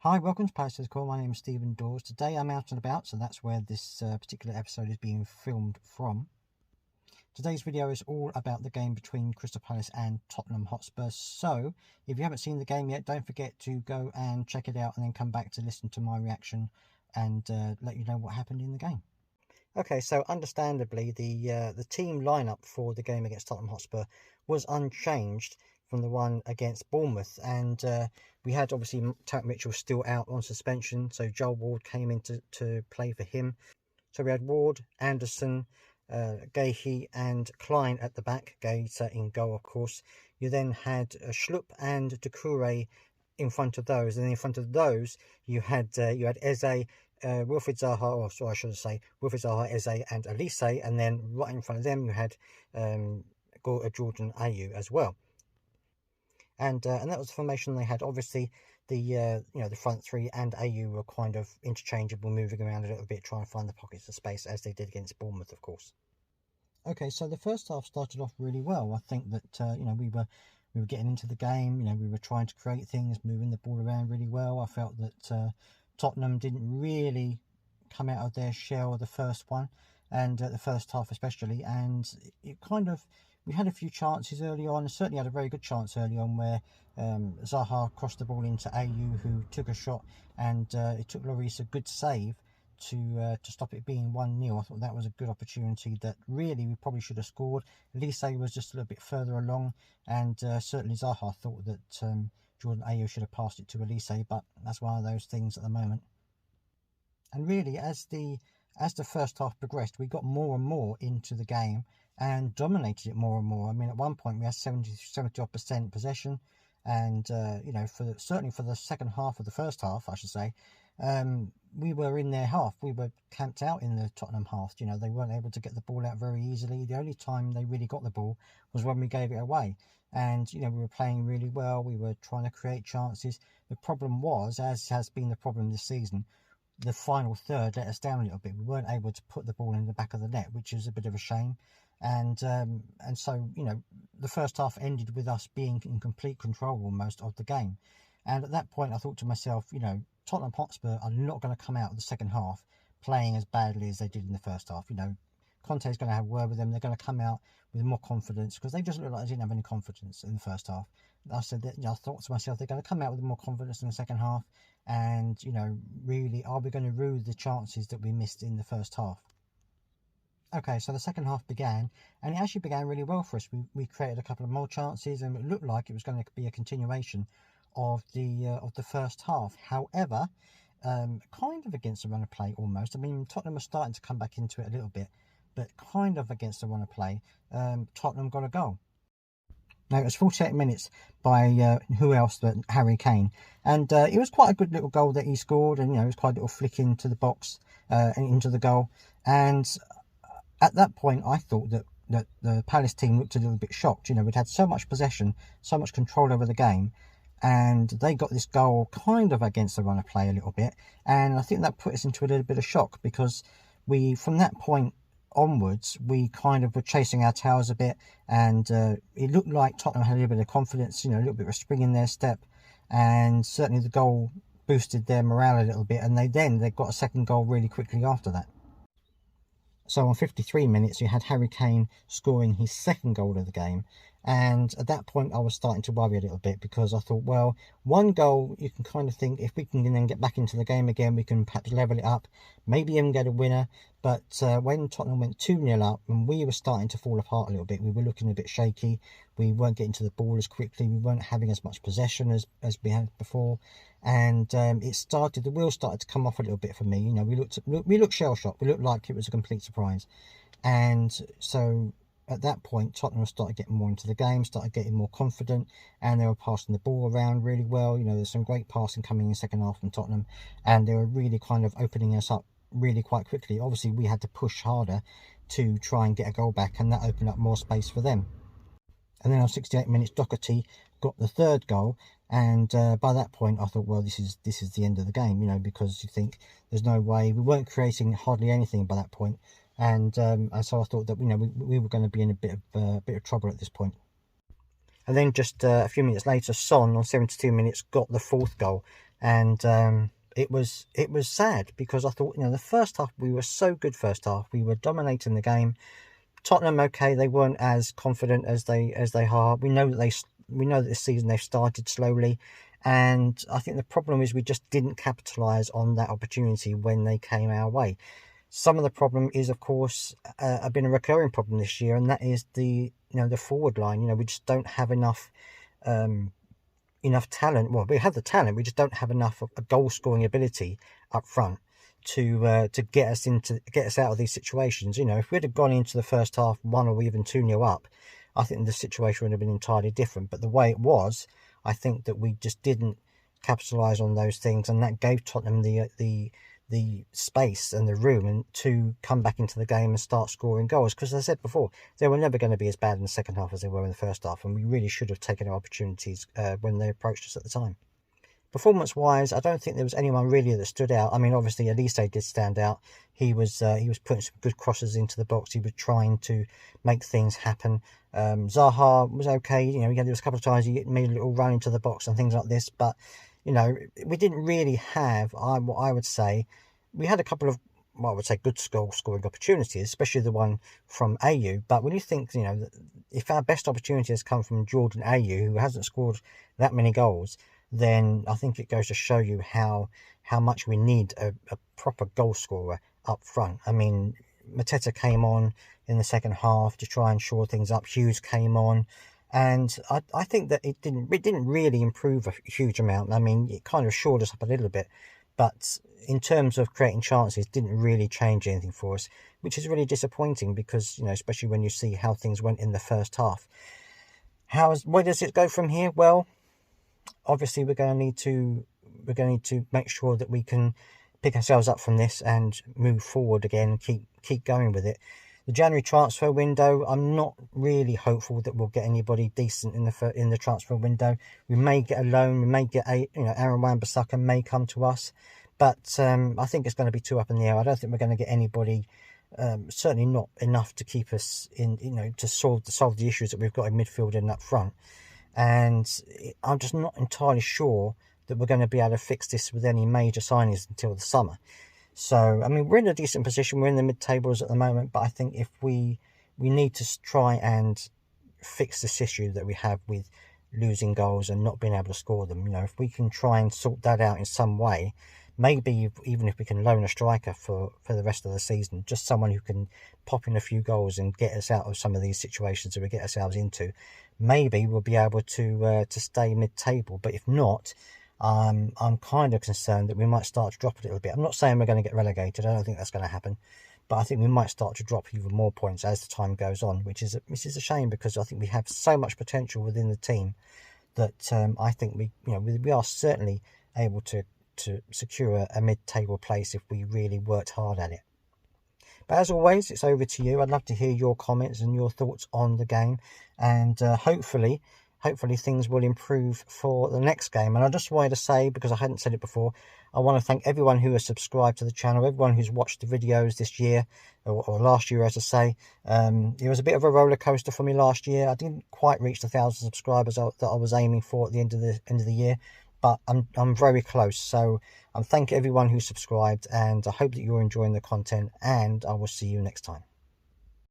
Hi, welcome to Palace Call. My name is Stephen Dawes. Today I'm out and about, so that's where this particular episode is being filmed from. Today's video is all about the game between Crystal Palace and Tottenham Hotspur. So, if you haven't seen the game yet, don't forget to go and check it out and then come back to listen to my reaction and let you know what happened in the game. Okay, so understandably, the team lineup for the game against Tottenham Hotspur was unchanged from the one against Bournemouth, and we had obviously Tarek Mitchell still out on suspension, so Joel Ward came in to play for him. So we had Ward, Anderson, Gahey and Klein at the back, Gaeta in goal of course. You then had Schlupp and Doucouré in front of those, and then in front of those you had Eze, Wilfried Zaha, or sorry, I should say Wilfried Zaha, Eze and Elise, and then right in front of them you had Jordan Ayew as well. And that was the formation they had. Obviously, the front three and Ayew were kind of interchangeable, moving around a little bit, trying to find the pockets of space as they did against Bournemouth, of course. Okay, so the first half started off really well. I think that we were getting into the game. We were trying to create things, moving the ball around really well. I felt that Tottenham didn't really come out of their shell the first one, and the first half especially, and it kind of. We had a few chances early on, certainly had a very good chance early on where Zaha crossed the ball into Ayew, who took a shot, and it took Lloris a good save to stop it being 1-0. I thought that was a good opportunity that really we probably should have scored. Elise was just a little bit further along, and certainly Zaha thought that Jordan Ayew should have passed it to Elise, but that's one of those things at the moment. And really, as the first half progressed, we got more and more into the game and dominated it more and more. I mean, at one point we had 70% possession, and certainly for the second half of the first half, I should say, we were in their half. We were camped out in the Tottenham half. They weren't able to get the ball out very easily. The only time they really got the ball was when we gave it away, and we were playing really well. We were trying to create chances. The problem was, as has been the problem this season, the final third let us down a little bit. We weren't able to put the ball in the back of the net, which is a bit of a shame. And so the first half ended with us being in complete control almost of the game. And at that point I thought to myself, Tottenham Hotspur are not going to come out of the second half playing as badly as they did in the first half. Conte's going to have a word with them. They're going to come out with more confidence, because they just looked like they didn't have any confidence in the first half. I said that, I thought to myself, they're going to come out with more confidence in the second half, and really, are we going to rue the chances that we missed in the first half? Okay, so the second half began, and it actually began really well for us. We created a couple of more chances, and it looked like it was going to be a continuation of the first half. However, kind of against the run of play almost. I mean, Tottenham was starting to come back into it a little bit, but kind of against the run of play, Tottenham got a goal. Now, it was 48 minutes by who else but Harry Kane, and it was quite a good little goal that he scored, and it was quite a little flick into the box and into the goal. And at that point I thought that the Palace team looked a little bit shocked. We'd had so much possession, so much control over the game, and they got this goal kind of against the run of play a little bit, and I think that put us into a little bit of shock, because from that point onwards we kind of were chasing our tails a bit, and it looked like Tottenham had a little bit of confidence, a little bit of a spring in their step, and certainly the goal boosted their morale a little bit, and they got a second goal really quickly after that. So on 53 minutes you had Harry Kane scoring his second goal of the game, and at that point I was starting to worry a little bit, because I thought, well, one goal you can kind of think, if we can then get back into the game again, we can perhaps level it up, maybe even get a winner. But when Tottenham went 2-0 up, and we were starting to fall apart a little bit, we were looking a bit shaky, we weren't getting to the ball as quickly, we weren't having as much possession as we had before, and the wheels started to come off a little bit for me. We looked shell-shocked, we looked like it was a complete surprise. And so at that point Tottenham started getting more into the game, started getting more confident, and they were passing the ball around really well. There's some great passing coming in the second half from Tottenham, and they were really kind of opening us up really quite quickly. Obviously we had to push harder to try and get a goal back, and that opened up more space for them. And then on 68 minutes Doherty got the third goal, and by that point I thought, well, this is the end of the game, because you think there's no way. We weren't creating hardly anything by that point, and so I thought that we were going to be in a bit of trouble at this point. And then just a few minutes later, Son on 72 minutes got the fourth goal, and it was sad, because I thought, the first half we were so good. First half we were dominating the game. Tottenham, okay, they weren't as confident as they are. We know that this season they've started slowly, and I think the problem is we just didn't capitalise on that opportunity when they came our way. Some of the problem is, of course, been a recurring problem this year, and that is the forward line. We just don't have enough talent. Well, we have the talent, we just don't have enough of a goal scoring ability up front to get us out of these situations. If we'd have gone into the first half 1 or even 2-0 up, I think the situation would have been entirely different. But the way it was, I think that we just didn't capitalise on those things, and that gave Tottenham the space and the room and to come back into the game and start scoring goals. Because as I said before, they were never going to be as bad in the second half as they were in the first half, and we really should have taken our opportunities when they approached us at the time. Performance-wise, I don't think there was anyone really that stood out. I mean, obviously, Elise did stand out. He was putting some good crosses into the box. He was trying to make things happen. Zaha was okay. There was a couple of times he made a little run into the box and things like this. But, we didn't really have, what I would say, we had a couple of, I would say, good scoring opportunities, especially the one from AU. But when you think, if our best opportunity has come from Jordan AU, who hasn't scored that many goals, then I think it goes to show you how much we need a proper goal scorer up front. I mean, Mateta came on in the second half to try and shore things up. Hughes came on, and I think that it didn't really improve a huge amount. I mean, it kind of shored us up a little bit, but in terms of creating chances, didn't really change anything for us, which is really disappointing, because especially when you see how things went in the first half. Where does it go from here? Well, obviously we're going to need to make sure that we can pick ourselves up from this and move forward again, keep going with it. The January transfer window, I'm not really hopeful that we'll get anybody decent in the transfer window. We may get a loan, we may get Aaron Wan-Bissaka may come to us, but I think it's going to be too up in the air. I don't think we're going to get anybody. Certainly not enough to keep us in, to solve the issues that we've got in midfield and up front. And I'm just not entirely sure that we're going to be able to fix this with any major signings until the summer. So, I mean, we're in a decent position. We're in the mid-tables at the moment, but I think if we need to try and fix this issue that we have with losing goals and not being able to score them. If we can try and sort that out in some way, maybe even if we can loan a striker for the rest of the season, just someone who can pop in a few goals and get us out of some of these situations that we get ourselves into, maybe we'll be able to stay mid-table. But if not, I'm kind of concerned that we might start to drop a little bit. I'm not saying we're going to get relegated. I don't think that's going to happen. But I think we might start to drop even more points as the time goes on, which is a shame, because I think we have so much potential within the team that I think we are certainly able to secure a mid-table place if we really worked hard at it. But as always, it's over to you. I'd love to hear your comments and your thoughts on the game, and hopefully things will improve for the next game. And I just wanted to say, because I hadn't said it before, I want to thank everyone who has subscribed to the channel, everyone who's watched the videos this year, or last year, as I say. It was a bit of a roller coaster for me last year. I didn't quite reach the 1,000 subscribers that I was aiming for at the end of the year, but I'm very close. So I'm thanking everyone who subscribed, and I hope that you're enjoying the content, and I will see you next time.